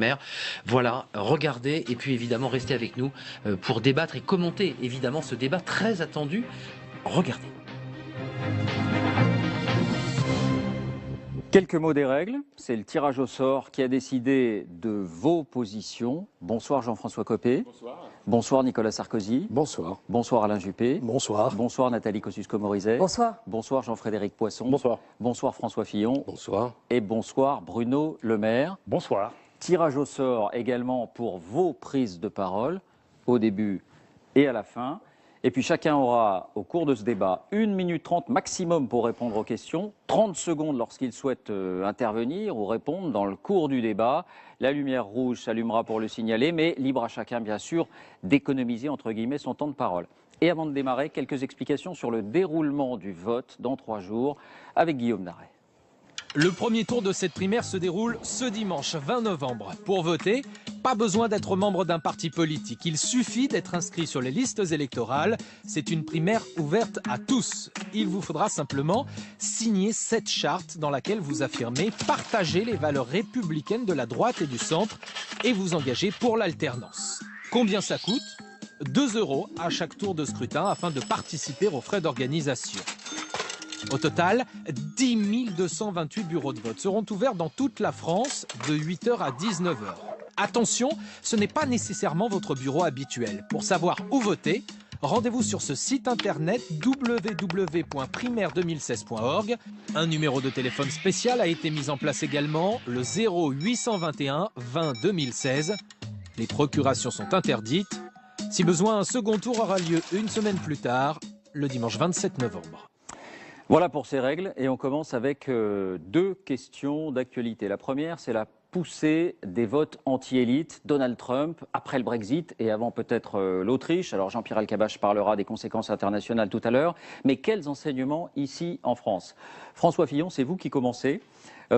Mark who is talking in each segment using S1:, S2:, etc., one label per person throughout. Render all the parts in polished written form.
S1: Mer. Voilà, regardez et puis évidemment restez avec nous pour débattre et commenter évidemment ce débat très attendu. Regardez.
S2: Quelques mots des règles. C'est le tirage au sort qui a décidé de vos positions. Bonsoir Jean-François Copé.
S3: Bonsoir.
S2: Bonsoir Nicolas Sarkozy.
S4: Bonsoir.
S2: Bonsoir Alain Juppé.
S4: Bonsoir.
S2: Bonsoir Nathalie Kosciusko-Morizet.
S5: Bonsoir.
S2: Bonsoir Jean-Frédéric Poisson.
S4: Bonsoir.
S2: Bonsoir François Fillon.
S4: Bonsoir.
S2: Et bonsoir Bruno Le Maire.
S3: Bonsoir.
S2: Tirage au sort également pour vos prises de parole, au début et à la fin. Et puis chacun aura, au cours de ce débat, 1 minute 30 maximum pour répondre aux questions, 30 secondes lorsqu'il souhaite intervenir ou répondre dans le cours du débat. La lumière rouge s'allumera pour le signaler, mais libre à chacun, bien sûr, d'économiser, entre guillemets, son temps de parole. Et avant de démarrer, quelques explications sur le déroulement du vote dans 3 jours avec Guillaume Narret.
S6: Le premier tour de cette primaire se déroule ce dimanche 20 novembre. Pour voter, pas besoin d'être membre d'un parti politique. Il suffit d'être inscrit sur les listes électorales. C'est une primaire ouverte à tous. Il vous faudra simplement signer cette charte dans laquelle vous affirmez partager les valeurs républicaines de la droite et du centre et vous engager pour l'alternance. Combien ça coûte ? 2 € à chaque tour de scrutin afin de participer aux frais d'organisation. Au total, 10 228 bureaux de vote seront ouverts dans toute la France de 8 h à 19 h. Attention, ce n'est pas nécessairement votre bureau habituel. Pour savoir où voter, rendez-vous sur ce site internet www.primaire2016.org. Un numéro de téléphone spécial a été mis en place également, le 0821 20 2016. Les procurations sont interdites. Si besoin, un second tour aura lieu une semaine plus tard, le dimanche 27 novembre.
S2: Voilà pour ces règles et on commence avec 2 questions d'actualité. La première, c'est la poussée des votes anti-élite. Donald Trump, après le Brexit et avant peut-être l'Autriche. Alors Jean-Pierre Elkabbach parlera des conséquences internationales tout à l'heure. Mais quels enseignements ici en France ? François Fillon, c'est vous qui commencez.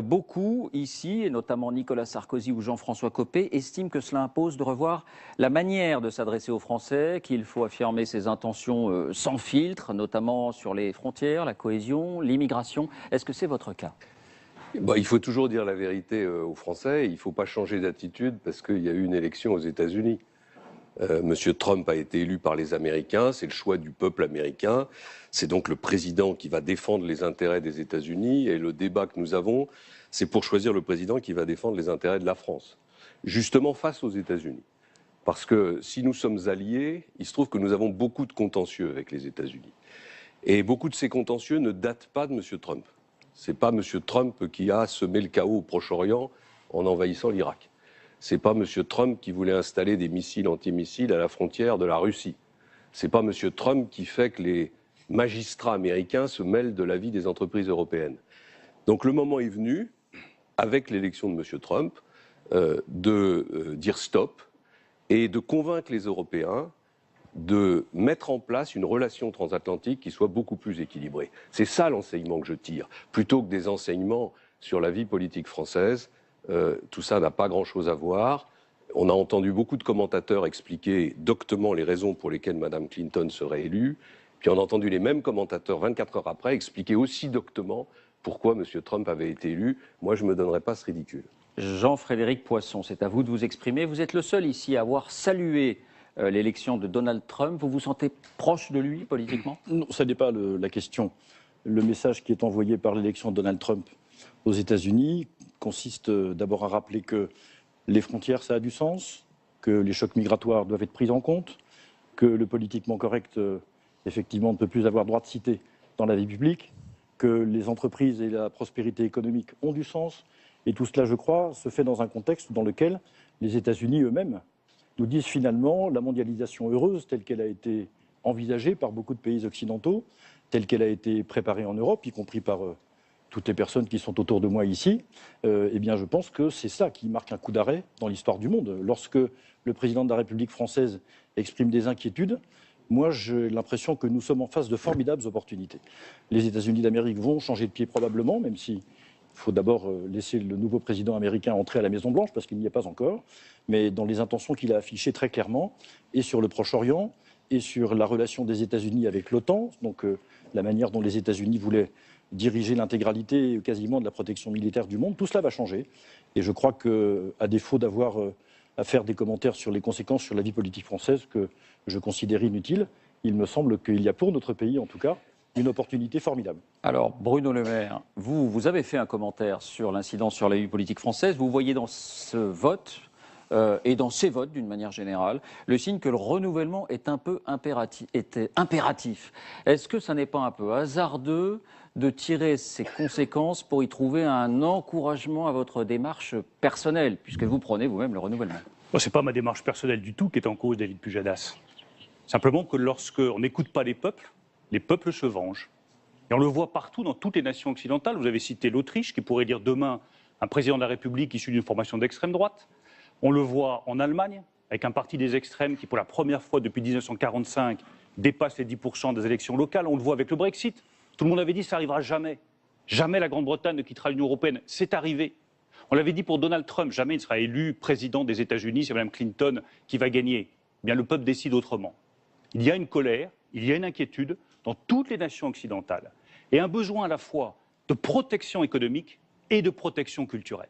S2: Beaucoup ici, et notamment Nicolas Sarkozy ou Jean-François Copé, estiment que cela impose de revoir la manière de s'adresser aux Français, qu'il faut affirmer ses intentions sans filtre, notamment sur les frontières, la cohésion, l'immigration. Est-ce que c'est votre cas ?
S4: Il faut toujours dire la vérité aux Français. Il ne faut pas changer d'attitude parce qu'il y a eu une élection aux États-Unis. Monsieur Trump a été élu par les Américains, c'est le choix du peuple américain. C'est donc le président qui va défendre les intérêts des États-Unis. Et le débat que nous avons, c'est pour choisir le président qui va défendre les intérêts de la France, justement face aux États-Unis. Parce que si nous sommes alliés, il se trouve que nous avons beaucoup de contentieux avec les États-Unis. Et beaucoup de ces contentieux ne datent pas de Monsieur Trump. Ce n'est pas Monsieur Trump qui a semé le chaos au Proche-Orient en envahissant l'Irak. Ce n'est pas M. Trump qui voulait installer des missiles antimissiles à la frontière de la Russie. Ce n'est pas M. Trump qui fait que les magistrats américains se mêlent de la vie des entreprises européennes. Donc le moment est venu, avec l'élection de M. Trump, de dire stop et de convaincre les Européens de mettre en place une relation transatlantique qui soit beaucoup plus équilibrée. C'est ça l'enseignement que je tire, plutôt que des enseignements sur la vie politique française. Tout ça n'a pas grand-chose à voir. On a entendu beaucoup de commentateurs expliquer doctement les raisons pour lesquelles Mme Clinton serait élue. Puis on a entendu les mêmes commentateurs 24 heures après expliquer aussi doctement pourquoi M. Trump avait été élu. Moi, je ne me donnerais pas ce ridicule.
S2: Jean-Frédéric Poisson, c'est à vous de vous exprimer. Vous êtes le seul ici à avoir salué l'élection de Donald Trump. Vous vous sentez proche de lui politiquement ?
S3: Non, ça n'est pas la question. Le message qui est envoyé par l'élection de Donald Trump aux États-Unis consiste d'abord à rappeler que les frontières, ça a du sens, que les chocs migratoires doivent être pris en compte, que le politiquement correct, effectivement, ne peut plus avoir droit de cité dans la vie publique, que les entreprises et la prospérité économique ont du sens. Et tout cela, je crois, se fait dans un contexte dans lequel les États-Unis eux-mêmes nous disent finalement la mondialisation heureuse telle qu'elle a été envisagée par beaucoup de pays occidentaux, telle qu'elle a été préparée en Europe, y compris par toutes les personnes qui sont autour de moi ici, eh bien je pense que c'est ça qui marque un coup d'arrêt dans l'histoire du monde. Lorsque le président de la République française exprime des inquiétudes, moi j'ai l'impression que nous sommes en face de formidables opportunités. Les États-Unis d'Amérique vont changer de pied probablement, même s'il faut d'abord laisser le nouveau président américain entrer à la Maison-Blanche, parce qu'il n'y est pas encore, mais dans les intentions qu'il a affichées très clairement, et sur le Proche-Orient, et sur la relation des États-Unis avec l'OTAN, donc la manière dont les États-Unis voulaient diriger l'intégralité quasiment de la protection militaire du monde. Tout cela va changer. Et je crois qu'à défaut d'avoir à faire des commentaires sur les conséquences sur la vie politique française que je considère inutiles, il me semble qu'il y a pour notre pays, en tout cas, une opportunité formidable.
S2: Alors, Bruno Le Maire, vous avez fait un commentaire sur l'incidence sur la vie politique française. Vous voyez dans ce vote et dans ces votes, d'une manière générale, le signe que le renouvellement est un peu impératif. Est-ce que ça n'est pas un peu hasardeux de tirer ces conséquences pour y trouver un encouragement à votre démarche personnelle, puisque vous prenez vous-même le renouvellement?
S5: Ce n'est pas ma démarche personnelle du tout qui est en cause, David Pujadas. Simplement que lorsqu'on n'écoute pas les peuples se vengent. Et on le voit partout dans toutes les nations occidentales. Vous avez cité l'Autriche, qui pourrait dire demain un président de la République issu d'une formation d'extrême droite. On le voit en Allemagne, avec un parti des extrêmes qui, pour la première fois depuis 1945, dépasse les 10% des élections locales. On le voit avec le Brexit. Tout le monde avait dit que ça n'arrivera jamais. Jamais la Grande-Bretagne ne quittera l'Union européenne. C'est arrivé. On l'avait dit pour Donald Trump, jamais il ne sera élu président des États-Unis, c'est Mme Clinton qui va gagner. Eh bien, le peuple décide autrement. Il y a une colère, il y a une inquiétude dans toutes les nations occidentales et un besoin à la fois de protection économique et de protection culturelle.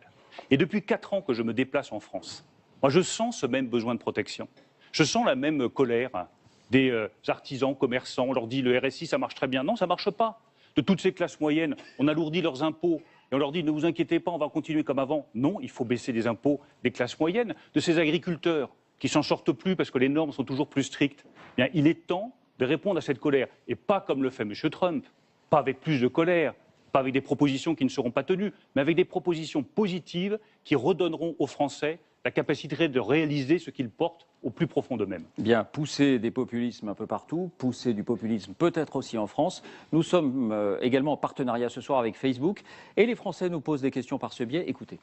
S5: Et depuis 4 ans que je me déplace en France, moi je sens ce même besoin de protection. Je sens la même colère des artisans, commerçants. On leur dit le RSI ça marche très bien. Non, ça ne marche pas. De toutes ces classes moyennes, on alourdit leurs impôts et on leur dit ne vous inquiétez pas, on va continuer comme avant. Non, il faut baisser les impôts des classes moyennes, de ces agriculteurs qui s'en sortent plus parce que les normes sont toujours plus strictes. Bien, il est temps de répondre à cette colère et pas comme le fait M. Trump, pas avec plus de colère, pas avec des propositions qui ne seront pas tenues, mais avec des propositions positives qui redonneront aux Français la capacité de réaliser ce qu'ils portent au plus profond d'eux-mêmes.
S2: Bien, pousser des populismes un peu partout, pousser du populisme peut-être aussi en France. Nous sommes également en partenariat ce soir avec Facebook et les Français nous posent des questions par ce biais. Écoutez.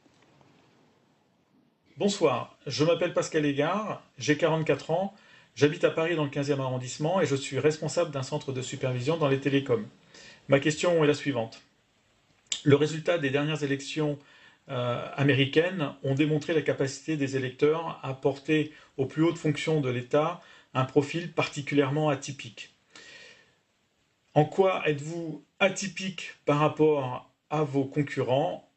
S7: Bonsoir, je m'appelle Pascal Égard, j'ai 44 ans, j'habite à Paris dans le 15e arrondissement et je suis responsable d'un centre de supervision dans les télécoms. Ma question est la suivante. Le résultat des dernières élections américaines ont démontré la capacité des électeurs à porter aux plus hautes fonctions de l'État un profil particulièrement atypique. En quoi êtes-vous atypique par rapport à vos concurrents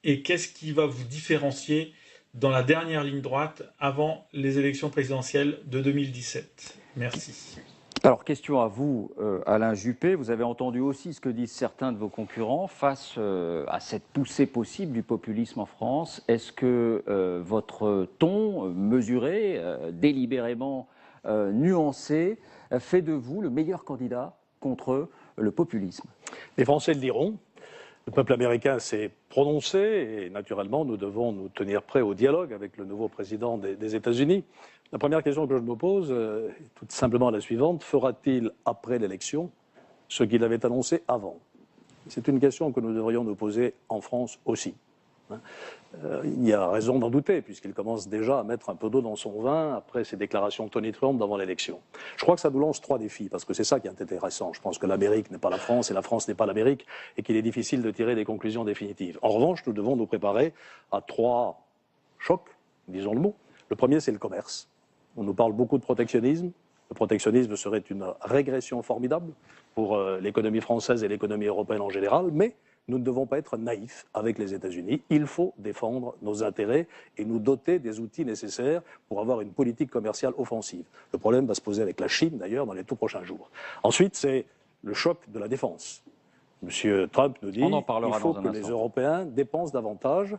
S7: et qu'est-ce qui va vous différencier dans la dernière ligne droite avant les élections présidentielles de 2017? Merci.
S2: Alors, question à vous, Alain Juppé. Vous avez entendu aussi ce que disent certains de vos concurrents face à cette poussée possible du populisme en France. Est-ce que votre ton mesuré, délibérément nuancé, fait de vous le meilleur candidat contre le populisme?
S8: Les Français le diront. Le peuple américain s'est prononcé et naturellement nous devons nous tenir prêts au dialogue avec le nouveau président des États-Unis. La première question que je me pose est tout simplement la suivante. Fera-t-il après l'élection ce qu'il avait annoncé avant? C'est une question que nous devrions nous poser en France aussi. Il y a raison d'en douter, puisqu'il commence déjà à mettre un peu d'eau dans son vin après ses déclarations de Tony Trump avant l'élection. Je crois que ça nous lance 3 défis, parce que c'est ça qui est intéressant. Je pense que l'Amérique n'est pas la France et la France n'est pas l'Amérique, et qu'il est difficile de tirer des conclusions définitives. En revanche, nous devons nous préparer à 3 chocs, disons le mot. Le premier, c'est le commerce. On nous parle beaucoup de protectionnisme. Le protectionnisme serait une régression formidable pour l'économie française et l'économie européenne en général, mais nous ne devons pas être naïfs avec les États-Unis. Il faut défendre nos intérêts et nous doter des outils nécessaires pour avoir une politique commerciale offensive. Le problème va se poser avec la Chine, d'ailleurs, dans les tout prochains jours. Ensuite, c'est le choc de la défense. Monsieur Trump nous dit qu'il faut que les Européens dépensent davantage.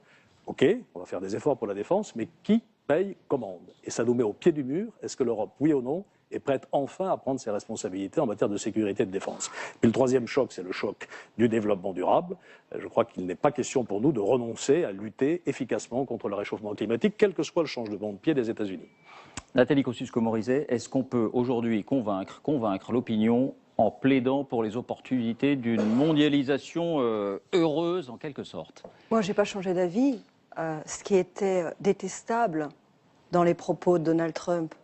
S8: OK, on va faire des efforts pour la défense, mais qui paye commande? Et ça nous met au pied du mur. Est-ce que l'Europe, oui ou non, est prête enfin à prendre ses responsabilités en matière de sécurité et de défense? Puis le troisième choc, c'est le choc du développement durable. Je crois qu'il n'est pas question pour nous de renoncer à lutter efficacement contre le réchauffement climatique, quel que soit le changement de pied des États-Unis.
S2: Nathalie Kosciusko-Morizet, est-ce qu'on peut aujourd'hui convaincre l'opinion en plaidant pour les opportunités d'une mondialisation heureuse en quelque sorte?
S9: Moi, je n'ai pas changé d'avis. Ce qui était détestable dans les propos de Donald Trump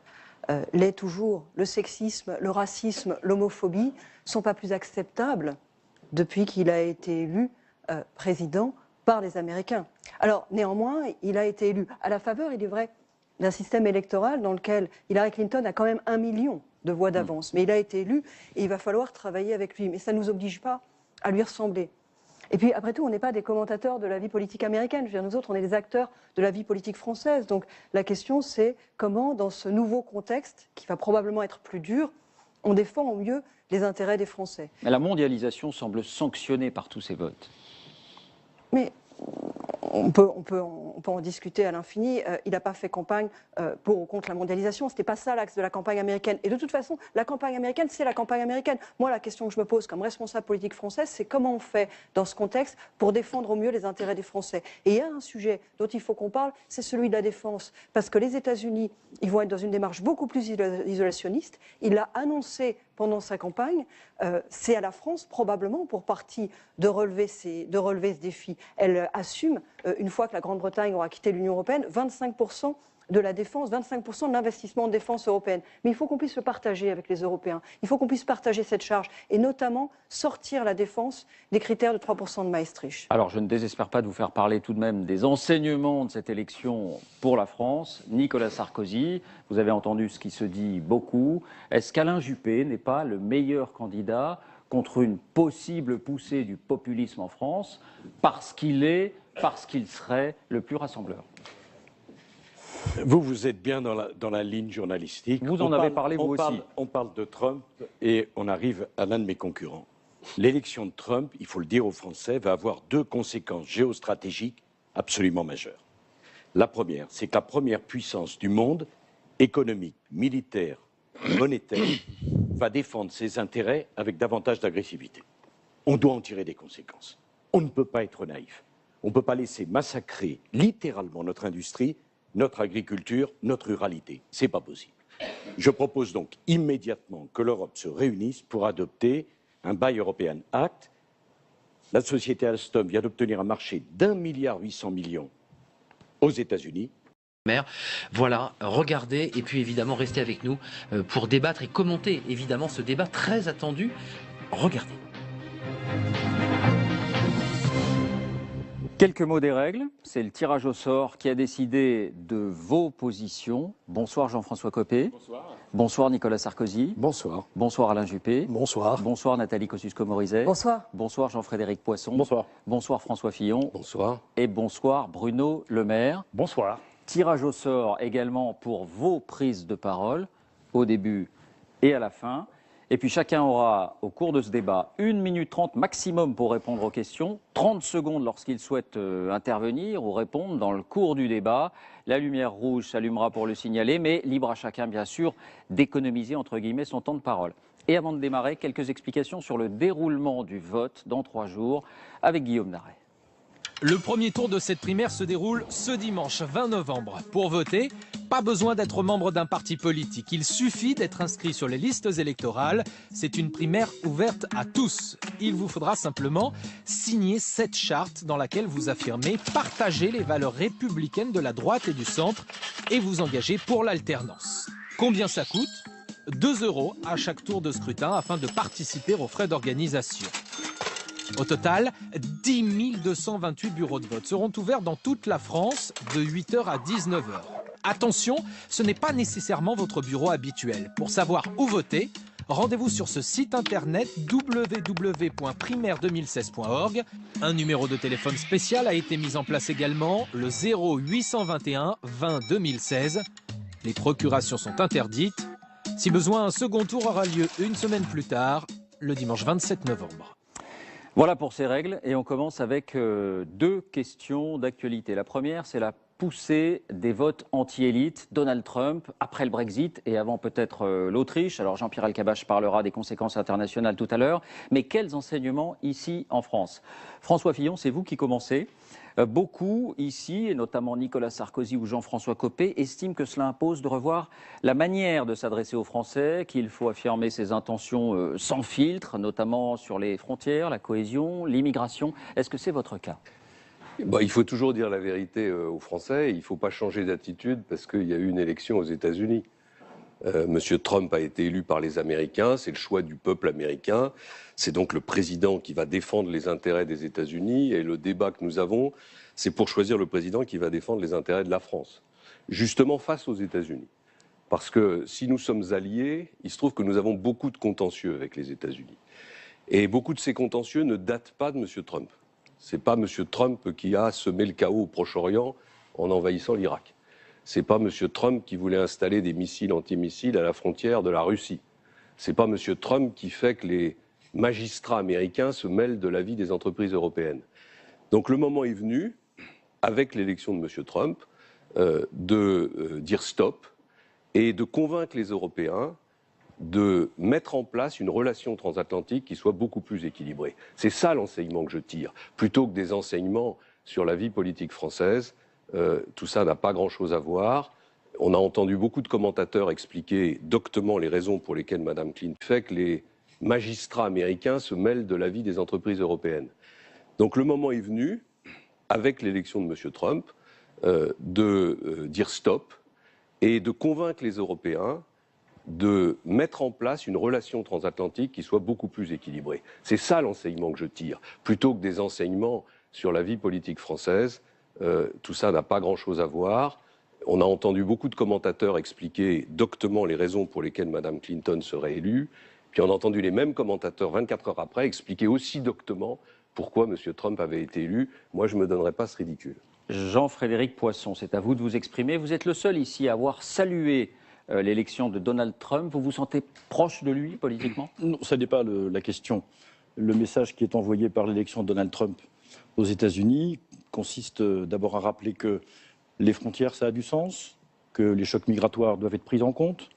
S9: l'est toujours. Le sexisme, le racisme, l'homophobie ne sont pas plus acceptables depuis qu'il a été élu président par les Américains. Alors, néanmoins, il a été élu à la faveur, il est vrai, d'un système électoral dans lequel Hillary Clinton a quand même 1 million de voix d'avance. Mais il a été élu et il va falloir travailler avec lui. Mais ça ne nous oblige pas à lui ressembler. Et puis, après tout, on n'est pas des commentateurs de la vie politique américaine. Je veux dire, nous autres, on est des acteurs de la vie politique française. Donc, la question, c'est comment, dans ce nouveau contexte, qui va probablement être plus dur, on défend au mieux les intérêts des Français.
S2: Mais la mondialisation semble sanctionnée par tous ces votes.
S9: Mais on peut en discuter à l'infini. Il n'a pas fait campagne pour ou contre la mondialisation. Ce n'était pas ça l'axe de la campagne américaine. Et de toute façon, la campagne américaine, c'est la campagne américaine. Moi, la question que je me pose comme responsable politique française, c'est comment on fait dans ce contexte pour défendre au mieux les intérêts des Français. Et il y a un sujet dont il faut qu'on parle, c'est celui de la défense. Parce que les États-Unis, ils vont être dans une démarche beaucoup plus isolationniste. Il l'a annoncé pendant sa campagne. C'est à la France, probablement, pour partie, de relever ce défi. Elle assume, une fois que la Grande-Bretagne aura quitté l'Union européenne, 25% de la défense, 25% de l'investissement en défense européenne. Mais il faut qu'on puisse le partager avec les Européens. Il faut qu'on puisse partager cette charge et notamment sortir la défense des critères de 3% de Maastricht.
S2: Alors, je ne désespère pas de vous faire parler tout de même des enseignements de cette élection pour la France. Nicolas Sarkozy, vous avez entendu ce qui se dit beaucoup. Est-ce qu'Alain Juppé n'est pas le meilleur candidat contre une possible poussée du populisme en France parce qu'il serait le plus rassembleur?
S10: Vous êtes bien dans la ligne journalistique.
S2: Vous en avez parlé, vous aussi.
S10: On parle de Trump et on arrive à l'un de mes concurrents. L'élection de Trump, il faut le dire aux Français, va avoir deux conséquences géostratégiques absolument majeures. La première, c'est que la première puissance du monde, économique, militaire, monétaire, va défendre ses intérêts avec davantage d'agressivité. On doit en tirer des conséquences. On ne peut pas être naïf. On ne peut pas laisser massacrer littéralement notre industrie, notre agriculture, notre ruralité. Ce n'est pas possible. Je propose donc immédiatement que l'Europe se réunisse pour adopter un Buy European Act. La société Alstom vient d'obtenir un marché d'1,8 milliard aux États-Unis.
S1: Voilà, regardez et puis évidemment restez avec nous pour débattre et commenter évidemment ce débat très attendu. Regardez.
S2: Quelques mots des règles. C'est le tirage au sort qui a décidé de vos positions. Bonsoir Jean-François Copé.
S8: Bonsoir.
S2: Bonsoir Nicolas Sarkozy.
S8: Bonsoir.
S2: Bonsoir Alain Juppé.
S8: Bonsoir.
S2: Bonsoir Nathalie Kosciusko-Morizet.
S9: Bonsoir.
S2: Bonsoir Jean-Frédéric Poisson.
S3: Bonsoir.
S2: Bonsoir François Fillon.
S4: Bonsoir.
S2: Et bonsoir Bruno Le Maire.
S5: Bonsoir.
S2: Tirage au sort également pour vos prises de parole, au début et à la fin. Et puis chacun aura, au cours de ce débat, 1 minute 30 maximum pour répondre aux questions, 30 secondes lorsqu'il souhaite intervenir ou répondre dans le cours du débat. La lumière rouge s'allumera pour le signaler, mais libre à chacun, bien sûr, d'économiser, entre guillemets, son temps de parole. Et avant de démarrer, quelques explications sur le déroulement du vote dans 3 jours avec Guillaume Narret.
S6: Le premier tour de cette primaire se déroule ce dimanche 20 novembre. Pour voter, pas besoin d'être membre d'un parti politique. Il suffit d'être inscrit sur les listes électorales. C'est une primaire ouverte à tous. Il vous faudra simplement signer cette charte dans laquelle vous affirmez partager les valeurs républicaines de la droite et du centre et vous engager pour l'alternance. Combien ça coûte ? 2 € à chaque tour de scrutin afin de participer aux frais d'organisation. Au total, 10 228 bureaux de vote seront ouverts dans toute la France de 8h à 19h. Attention, ce n'est pas nécessairement votre bureau habituel. Pour savoir où voter, rendez-vous sur ce site internet www.primaire2016.org. Un numéro de téléphone spécial a été mis en place également, le 0821 20 2016. Les procurations sont interdites. Si besoin, un second tour aura lieu une semaine plus tard, le dimanche 27 novembre.
S2: Voilà pour ces règles et on commence avec 2 questions d'actualité. La première, c'est la poussée des votes anti-élite. Donald Trump, après le Brexit et avant peut-être l'Autriche. Alors Jean-Pierre Elkabbach parlera des conséquences internationales tout à l'heure. Mais quels enseignements ici en France? François Fillon, c'est vous qui commencez. Beaucoup ici, et notamment Nicolas Sarkozy ou Jean-François Copé, estiment que cela impose de revoir la manière de s'adresser aux Français, qu'il faut affirmer ses intentions sans filtre, notamment sur les frontières, la cohésion, l'immigration. Est-ce que c'est votre cas ?
S4: Il faut toujours dire la vérité aux Français. Il ne faut pas changer d'attitude parce qu'il y a eu une élection aux États-Unis. Monsieur Trump a été élu par les Américains, c'est le choix du peuple américain. C'est donc le président qui va défendre les intérêts des États-Unis. Et le débat que nous avons, c'est pour choisir le président qui va défendre les intérêts de la France, justement face aux États-Unis. Parce que si nous sommes alliés, il se trouve que nous avons beaucoup de contentieux avec les États-Unis. Et beaucoup de ces contentieux ne datent pas de Monsieur Trump. C'est pas M. Trump qui a semé le chaos au Proche-Orient en envahissant l'Irak. C'est pas M. Trump qui voulait installer des missiles antimissiles à la frontière de la Russie. C'est pas M. Trump qui fait que les magistrats américains se mêlent de la vie des entreprises européennes. Donc le moment est venu, avec l'élection de M. Trump, de dire stop et de convaincre les Européens de mettre en place une relation transatlantique qui soit beaucoup plus équilibrée. C'est ça l'enseignement que je tire. Plutôt que des enseignements sur la vie politique française, tout ça n'a pas grand-chose à voir. On a entendu beaucoup de commentateurs expliquer doctement les raisons pour lesquelles Mme Clinton fait que les magistrats américains se mêlent de la vie des entreprises européennes. Donc le moment est venu, avec l'élection de M. Trump, de dire stop et de convaincre les Européens de mettre en place une relation transatlantique qui soit beaucoup plus équilibrée. C'est ça l'enseignement que je tire. Plutôt que des enseignements sur la vie politique française, tout ça n'a pas grand-chose à voir. On a entendu beaucoup de commentateurs expliquer doctement les raisons pour lesquelles Mme Clinton serait élue. Puis on a entendu les mêmes commentateurs 24 heures après expliquer aussi doctement pourquoi M. Trump avait été élu. Moi, je ne me donnerais pas ce ridicule.
S2: Jean-Frédéric Poisson, c'est à vous de vous exprimer. Vous êtes le seul ici à avoir salué l'élection de Donald Trump. Vous vous sentez proche de lui politiquement?
S3: Non, ça n'est pas la question. Le message qui est envoyé par l'élection de Donald Trump aux États-Unis consiste d'abord à rappeler que les frontières, ça a du sens, que les chocs migratoires doivent être pris en compte,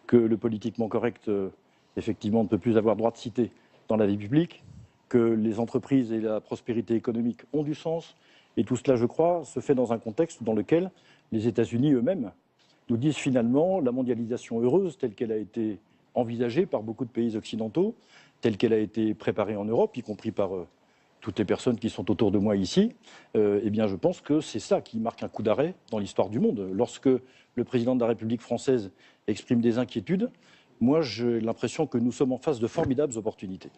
S3: que le politiquement correct, effectivement, ne peut plus avoir droit de cité dans la vie publique, que les entreprises et la prospérité économique ont du sens. Et tout cela, je crois, se fait dans un contexte dans lequel les États-Unis eux-mêmes nous disent finalement la mondialisation heureuse telle qu'elle a été envisagée par beaucoup de pays occidentaux, telle qu'elle a été préparée en Europe, y compris par toutes les personnes qui sont autour de moi ici, eh bien je pense que c'est ça qui marque un coup d'arrêt dans l'histoire du monde. Lorsque le président de la République française exprime des inquiétudes, moi j'ai l'impression que nous sommes en face de formidables opportunités.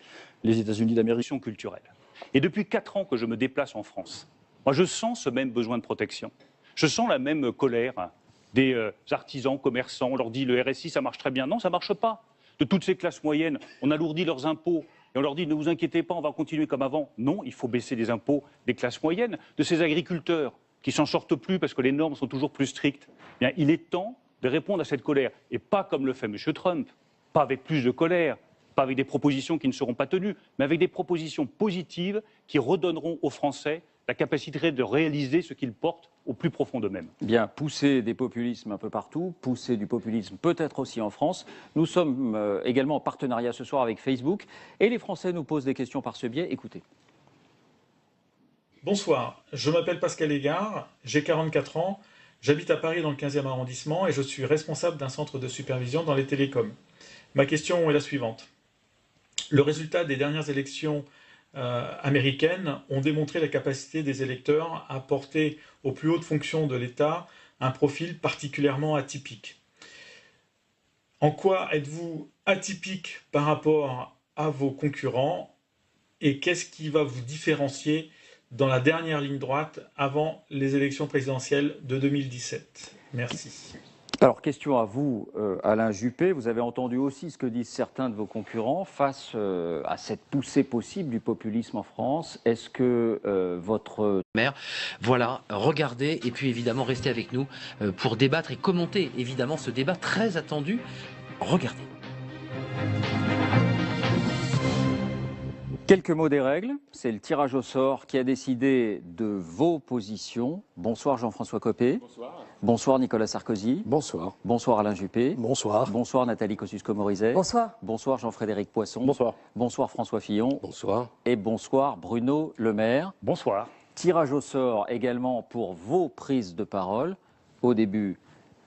S3: Les États-Unis d'Amérique
S5: culturelle. Et depuis 4 ans que je me déplace en France, moi je sens ce même besoin de protection. Je sens la même colère des artisans, commerçants. On leur dit le RSI ça marche très bien. Non, ça ne marche pas. De toutes ces classes moyennes, on alourdit leurs impôts. Et on leur dit, ne vous inquiétez pas, on va continuer comme avant. Non, il faut baisser les impôts des classes moyennes, de ces agriculteurs qui s'en sortent plus parce que les normes sont toujours plus strictes. Bien, il est temps de répondre à cette colère. Et pas comme le fait M. Trump, pas avec plus de colère, pas avec des propositions qui ne seront pas tenues, mais avec des propositions positives qui redonneront aux Français la capacité de réaliser ce qu'ils portent au plus profond d'eux-mêmes.
S2: Bien, pousser des populismes un peu partout, pousser du populisme peut-être aussi en France. Nous sommes également en partenariat ce soir avec Facebook et les Français nous posent des questions par ce biais. Écoutez.
S7: Bonsoir, je m'appelle Pascal Égard, j'ai 44 ans, j'habite à Paris dans le 15e arrondissement et je suis responsable d'un centre de supervision dans les télécoms. Ma question est la suivante. Le résultat des dernières élections américaines ont démontré la capacité des électeurs à porter aux plus hautes fonctions de l'État un profil particulièrement atypique. En quoi êtes-vous atypique par rapport à vos concurrents et qu'est-ce qui va vous différencier dans la dernière ligne droite avant les élections présidentielles de 2017? Merci.
S2: Alors, question à vous, Alain Juppé. Vous avez entendu aussi ce que disent certains de vos concurrents face à cette poussée possible du populisme en France. Est-ce que votre
S1: maire, voilà, regardez et puis évidemment restez avec nous pour débattre et commenter évidemment ce débat très attendu. Regardez.
S2: Quelques mots des règles. C'est le tirage au sort qui a décidé de vos positions. Bonsoir Jean-François Copé.
S11: Bonsoir.
S2: Bonsoir Nicolas Sarkozy.
S8: Bonsoir.
S2: Bonsoir Alain Juppé.
S8: Bonsoir.
S2: Bonsoir Nathalie Kosciusko-Morizet.
S9: Bonsoir.
S2: Bonsoir Jean-Frédéric Poisson.
S3: Bonsoir.
S2: Bonsoir François Fillon.
S4: Bonsoir.
S2: Et bonsoir Bruno Le Maire.
S5: Bonsoir.
S2: Tirage au sort également pour vos prises de parole au début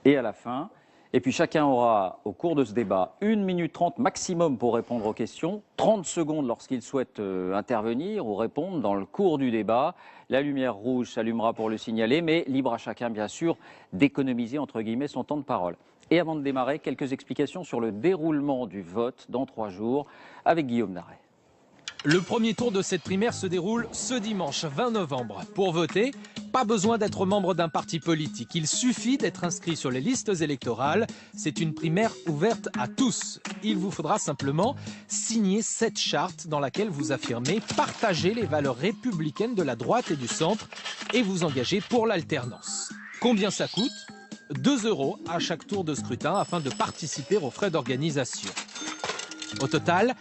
S2: et à la fin. Et puis chacun aura, au cours de ce débat, 1 minute 30 maximum pour répondre aux questions, 30 secondes lorsqu'il souhaite intervenir ou répondre dans le cours du débat. La lumière rouge s'allumera pour le signaler, mais libre à chacun, bien sûr, d'économiser, entre guillemets, son temps de parole. Et avant de démarrer, quelques explications sur le déroulement du vote dans 3 jours avec Guillaume Narey.
S6: Le premier tour de cette primaire se déroule ce dimanche 20 novembre. Pour voter, Pas besoin d'être membre d'un parti politique, il suffit d'être inscrit sur les listes électorales. C'est une primaire ouverte à tous. Il vous faudra simplement signer cette charte dans laquelle vous affirmez partager les valeurs républicaines de la droite et du centre et vous engager pour l'alternance. Combien ça coûte ? 2 € à chaque tour de scrutin afin de participer aux frais d'organisation. Au total,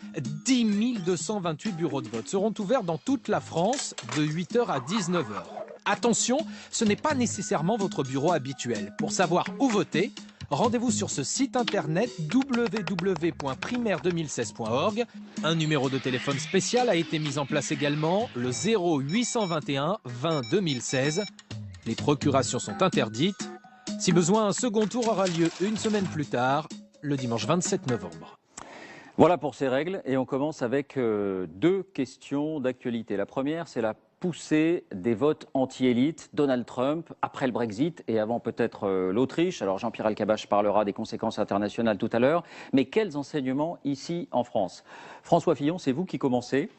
S6: 10 228 bureaux de vote seront ouverts dans toute la France de 8 h à 19 h. Attention, ce n'est pas nécessairement votre bureau habituel. Pour savoir où voter, rendez-vous sur ce site internet www.primaire2016.org. Un numéro de téléphone spécial a été mis en place également, le 0821 20 2016. Les procurations sont interdites. Si besoin, un second tour aura lieu une semaine plus tard, le dimanche 27 novembre.
S2: Voilà pour ces règles et on commence avec 2 questions d'actualité. La première, c'est la poussée des votes anti-élite, Donald Trump, après le Brexit et avant peut-être l'Autriche. Alors Jean-Pierre Elkabbach parlera des conséquences internationales tout à l'heure, mais quels enseignements ici en France? François Fillon, c'est vous qui commencez.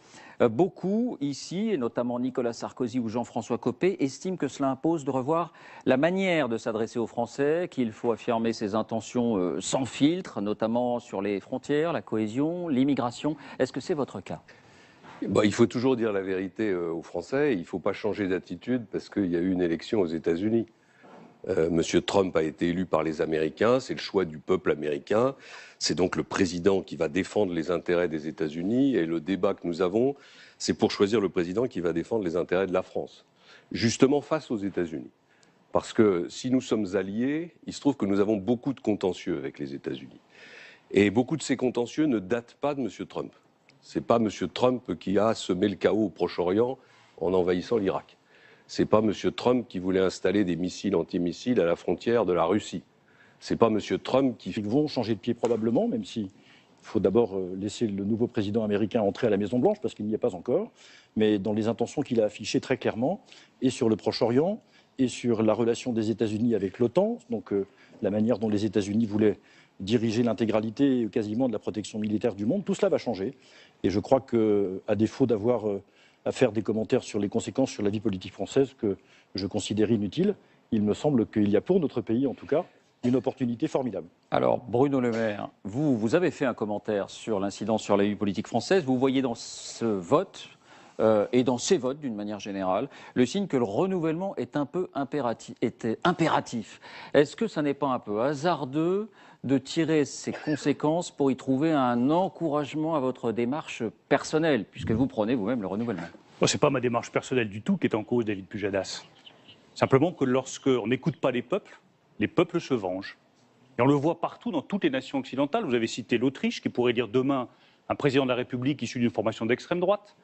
S2: Beaucoup ici, et notamment Nicolas Sarkozy ou Jean-François Copé, estiment que cela impose de revoir la manière de s'adresser aux Français, qu'il faut affirmer ses intentions sans filtre, notamment sur les frontières, la cohésion, l'immigration. Est-ce que c'est votre cas ?
S4: Il faut toujours dire la vérité aux Français. Il ne faut pas changer d'attitude parce qu'il y a eu une élection aux États-Unis. Monsieur Trump a été élu par les Américains, c'est le choix du peuple américain. C'est donc le président qui va défendre les intérêts des États-Unis. Et le débat que nous avons, c'est pour choisir le président qui va défendre les intérêts de la France, justement face aux États-Unis. Parce que si nous sommes alliés, il se trouve que nous avons beaucoup de contentieux avec les États-Unis. Et beaucoup de ces contentieux ne datent pas de Monsieur Trump. Ce n'est pas M. Trump qui a semé le chaos au Proche-Orient en envahissant l'Irak. Ce n'est pas M. Trump qui voulait installer des missiles antimissiles à la frontière de la Russie. Ce n'est pas M. Trump qui...
S3: Ils vont changer de pied probablement, même s'il faut d'abord laisser le nouveau président américain entrer à la Maison-Blanche, parce qu'il n'y est pas encore, mais dans les intentions qu'il a affichées très clairement, et sur le Proche-Orient, et sur la relation des États-Unis avec l'OTAN, donc la manière dont les États-Unis voulaient diriger l'intégralité quasiment de la protection militaire du monde, tout cela va changer. Et je crois qu'à défaut d'avoir à faire des commentaires sur les conséquences sur la vie politique française que je considère inutiles, il me semble qu'il y a pour notre pays, en tout cas, une opportunité formidable.
S2: Alors, Bruno Le Maire, vous avez fait un commentaire sur l'incidence sur la vie politique française. Vous voyez dans ce vote, et dans ces votes d'une manière générale, le signe que le renouvellement est un peu impératif. Est-ce que ça n'est pas un peu hasardeux de tirer ces conséquences pour y trouver un encouragement à votre démarche personnelle, puisque vous prenez vous-même le renouvellement?
S5: Ce n'est pas ma démarche personnelle du tout qui est en cause, David Pujadas. Simplement que lorsqu'on n'écoute pas les peuples se vengent. Et on le voit partout dans toutes les nations occidentales. Vous avez cité l'Autriche, qui pourrait dire demain un président de la République issu d'une formation d'extrême droite.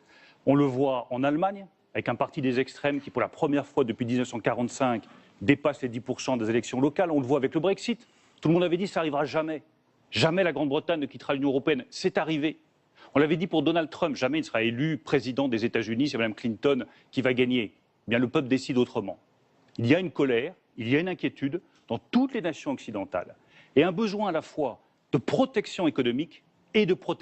S5: On le voit en Allemagne, avec un parti des extrêmes qui, pour la première fois depuis 1945, dépasse les 10% des élections locales. On le voit avec le Brexit. Tout le monde avait dit que ça n'arrivera jamais. Jamais la Grande-Bretagne ne quittera l'Union européenne. C'est arrivé. On l'avait dit pour Donald Trump, jamais il ne sera élu président des États-Unis, c'est Mme Clinton qui va gagner. Eh bien, le peuple décide autrement. Il y a une colère, il y a une inquiétude dans toutes les nations occidentales et un besoin à la fois de protection économique et de protection